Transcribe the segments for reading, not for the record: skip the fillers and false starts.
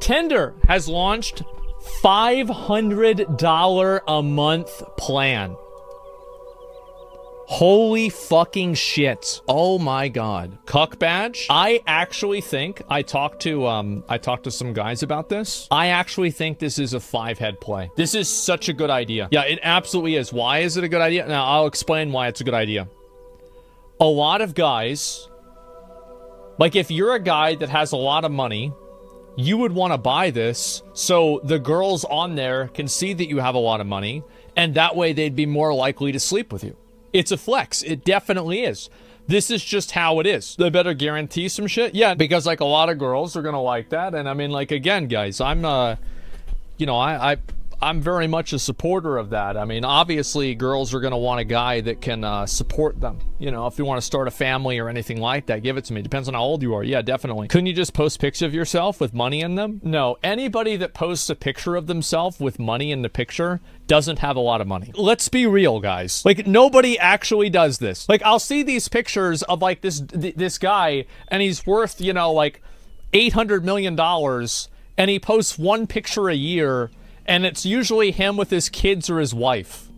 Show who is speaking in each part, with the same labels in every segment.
Speaker 1: Tinder has launched $500 a month plan. Holy fucking shit. Oh my god. Cuck badge. I actually think, I talked to some guys about this. I actually think this is a 5-head play. This is such a good idea. Yeah, it absolutely is. Why is it a good idea? Now, I'll explain why it's a good idea. A lot of guys, like if you're a guy that has a lot of money, you would want to buy this so the girls on there can see that you have a lot of money, and that way they'd be more likely to sleep with you. It's a flex. It definitely is. This is just how it is. They better guarantee some shit. Yeah, because like a lot of girls are gonna like that. And I mean, like, again, guys, I'm I'm very much a supporter of that. I mean, obviously, girls are going to want a guy that can support them. You know, if you want to start a family or anything like that, give it to me. Depends on how old you are. Yeah, definitely. Couldn't you just post pics of yourself with money in them? No. Anybody that posts a picture of themselves with money in the picture doesn't have a lot of money. Let's be real, guys. Like, nobody actually does this. Like, I'll see these pictures of, like, this guy, and he's worth, you know, like, $800 million, and he posts one picture a year, and it's usually him with his kids or his wife.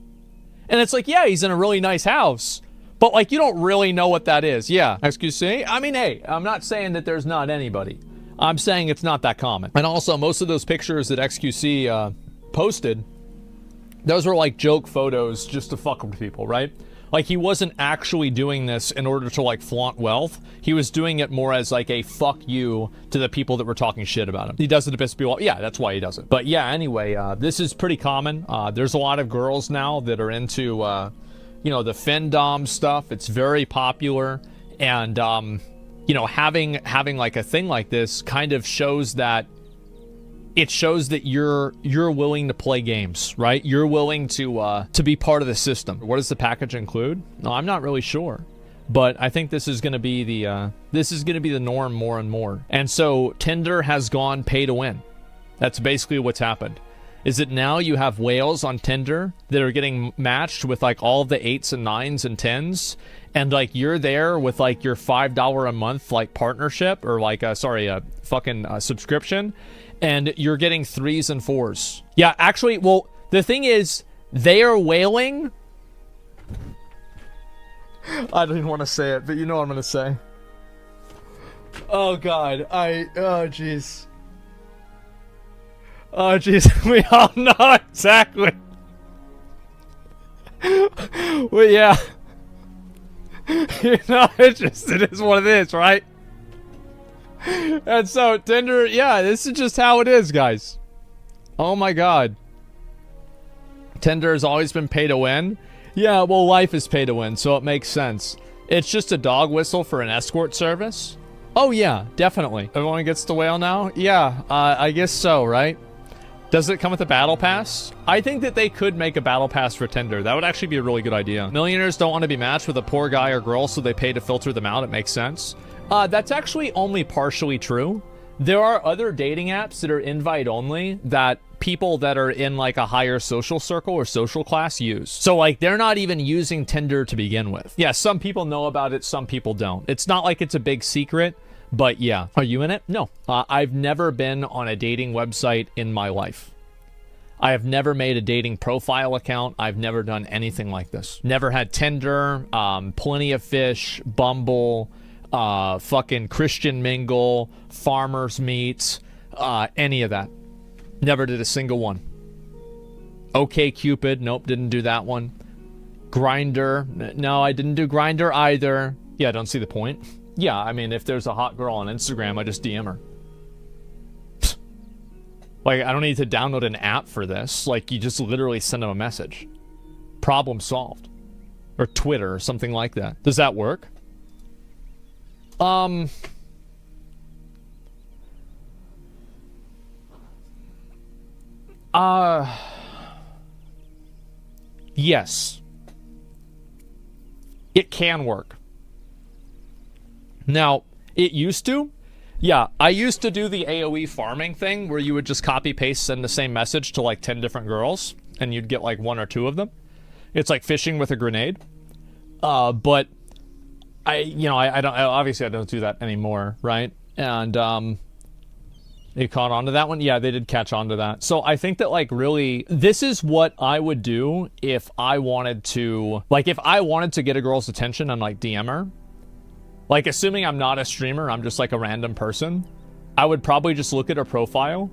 Speaker 1: And it's like, yeah, he's in a really nice house, but like, you don't really know what that is. Yeah, excuse me. I mean, hey, I'm not saying that there's not anybody. I'm saying it's not that common. And also, most of those pictures that XQC posted, those were like joke photos just to fuck with people, right? Like, he wasn't actually doing this in order to, like, flaunt wealth. He was doing it more as, like, a fuck you to the people that were talking shit about him. He does it to piss people off. Yeah, that's why he does it. But, yeah, anyway, this is pretty common. There's a lot of girls now that are into, you know, the findom stuff. It's very popular. And, you know, having, like, a thing like this kind of shows that it shows that you're willing to play games, right? You're willing to be part of the system. What does the package include? No, I'm not really sure, but I think this is going to be the norm more and more. And so Tinder has gone pay to win. That's basically what's happened. Is that now you have whales on Tinder that are getting matched with like all of the 8s and 9s and 10s, and like you're there with like your $5 a month like partnership or like a fucking subscription. And you're getting 3s and 4s. Yeah, actually, well, the thing is, they are whaling. I don't even want to say it, but you know what I'm going to say. Oh, God. Oh, jeez. Oh, jeez. We all know exactly. Well, yeah. You know, it is what it is, right? And so, Tinder, yeah, this is just how it is, guys. Oh my god. Tinder has always been pay to win. Yeah, well, life is pay to win, so it makes sense. It's just a dog whistle for an escort service? Oh yeah, definitely. Everyone gets to whale now? Yeah, I guess so, right? Does it come with a battle pass? I think that they could make a battle pass for Tinder. That would actually be a really good idea. Millionaires don't want to be matched with a poor guy or girl, so they pay to filter them out. It makes sense. That's actually only partially true. There are other dating apps that are invite only that people that are in like a higher social circle or social class use. So like they're not even using Tinder to begin with. Yeah, some people know about it, some people don't. It's not like it's a big secret, but yeah. Are you in it? No. I've never been on a dating website in my life. I have never made a dating profile account. I've never done anything like this. Never had Tinder, Plenty of Fish, Bumble, fucking Christian Mingle, Farmers Meet, any of that. Never did a single one. OK Cupid, nope, didn't do that one. Grindr, no, I didn't do Grindr either. Yeah, I don't see the point. Yeah, I mean, if there's a hot girl on Instagram, I just DM her. Like, I don't need to download an app for this. Like, you just literally send them a message. Problem solved. Or Twitter or something like that. Does that work? Yes. It can work. Now, it used to. Yeah, I used to do the AoE farming thing where you would just copy paste, send the same message to like 10 different girls and you'd get like 1 or 2 of them. It's like fishing with a grenade. But I don't, obviously I don't do that anymore, right? And, They caught on to that one? Yeah, they did catch on to that. So I think that, like, really, this is what I would do if I wanted to, like, if I wanted to get a girl's attention and, like, DM her. Like, assuming I'm not a streamer, I'm just, like, a random person, I would probably just look at her profile,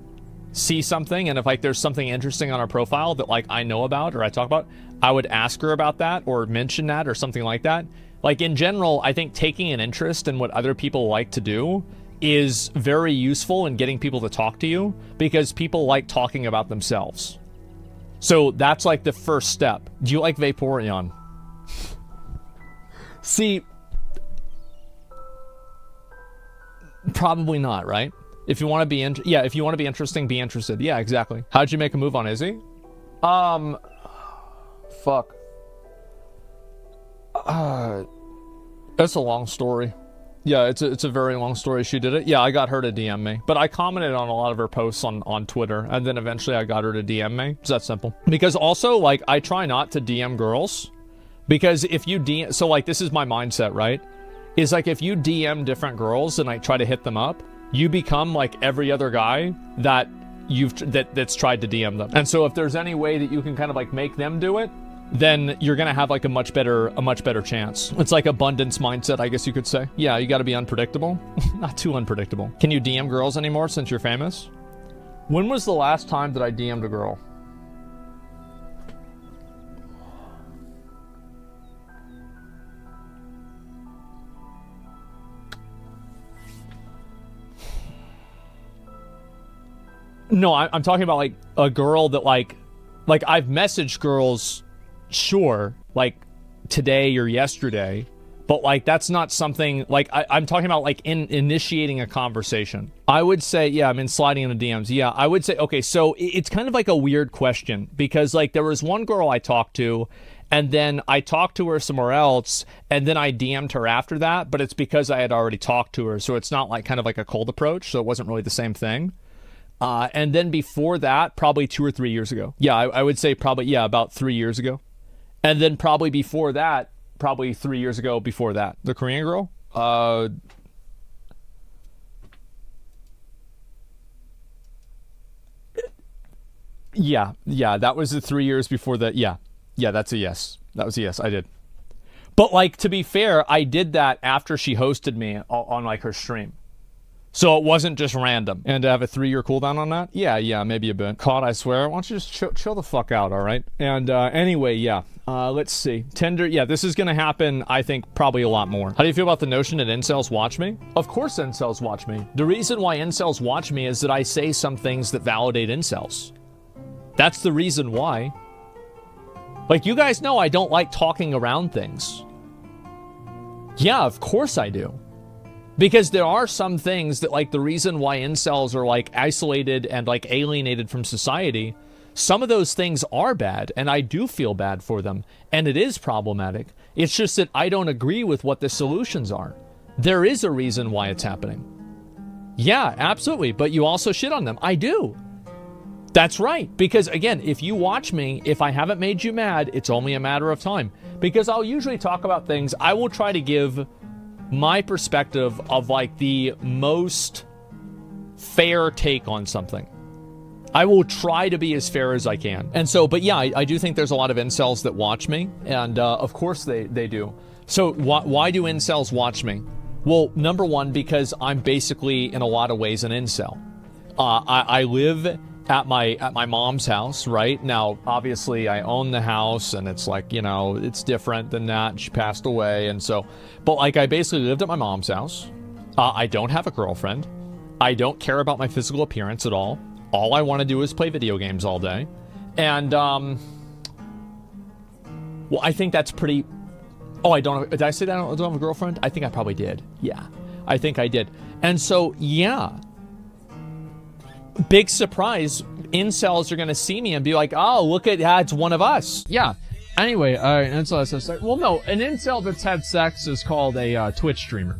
Speaker 1: see something, and if, like, there's something interesting on her profile that, like, I know about or I talk about, I would ask her about that or mention that or something like that. Like, in general, I think taking an interest in what other people like to do is very useful in getting people to talk to you, because people like talking about themselves. So that's like the first step. Do you like Vaporeon? See, probably not, right? If you want to be if you want to be interesting, be interested. Yeah, exactly. How'd you make a move on Izzy? Fuck. That's a long story. Yeah, it's a very long story. She did it. Yeah, I got her to DM me. But I commented on a lot of her posts on Twitter, and then eventually I got her to DM me. It's that simple. Because also, like, I try not to DM girls. Because if you DM... So, like, this is my mindset, right? Is, like, if you DM different girls and, like, try to hit them up, you become, like, every other guy that that's tried to DM them. And so if there's any way that you can kind of, like, make them do it, then you're gonna have like a much better chance. It's like abundance mindset, I guess you could say. Yeah, you gotta be unpredictable. Not too unpredictable. Can you DM girls anymore since you're famous? When was the last time that I DM'd a girl? No, I'm talking about like a girl that like I've messaged girls, sure, like today or yesterday, but like that's not something like I'm talking about like initiating a conversation. I would say, yeah, I mean sliding into DMs. Yeah, I would say, okay, so it's kind of like a weird question, because like there was one girl I talked to, and then I talked to her somewhere else, and then I DM'd her after that, but it's because I had already talked to her, so it's not like kind of like a cold approach, so it wasn't really the same thing. And then before that, probably 2 or 3 years ago. Yeah, I would say probably, yeah, about 3 years ago. And then probably before that, probably 3 years ago before that. The Korean girl? Yeah, that was the 3 years before that. Yeah, that's a yes. That was a yes, I did. But like, to be fair, I did that after she hosted me on like her stream. So it wasn't just random. And to have a 3-year cooldown on that? Yeah, maybe a bit. Caught, I swear. Why don't you just chill the fuck out, all right? And anyway, yeah. Let's see. Tinder, yeah, this is going to happen, I think, probably a lot more. How do you feel about the notion that incels watch me? Of course incels watch me. The reason why incels watch me is that I say some things that validate incels. That's the reason why. Like, you guys know I don't like talking around things. Yeah, of course I do. Because there are some things that, like, the reason why incels are, like, isolated and, like, alienated from society, some of those things are bad, and I do feel bad for them, and it is problematic. It's just that I don't agree with what the solutions are. There is a reason why it's happening. Yeah, absolutely, but you also shit on them. I do. That's right, because, again, if you watch me, if I haven't made you mad, it's only a matter of time. Because I'll usually talk about things, I will try to give my perspective of like the most fair take on something. I will try to be as fair as I can. And so, but yeah, I do think there's a lot of incels that watch me, and of course they do. So why do incels watch me? Well, number one, because I'm basically in a lot of ways an incel. I live at my mom's house, right? Now, obviously, I own the house, and it's like, you know, it's different than that. She passed away, and so, but like, I basically lived at my mom's house. I don't have a girlfriend. I don't care about my physical appearance at all. All I want to do is play video games all day. And, well, I think that's pretty... Oh, did I say that I don't have a girlfriend? I think I probably did. Yeah, I think I did. And so, yeah. Big surprise, incels are going to see me and be like, oh, look at that, it's one of us. Yeah. Anyway, incel has sex. Well, no, an incel that's had sex is called a Twitch streamer.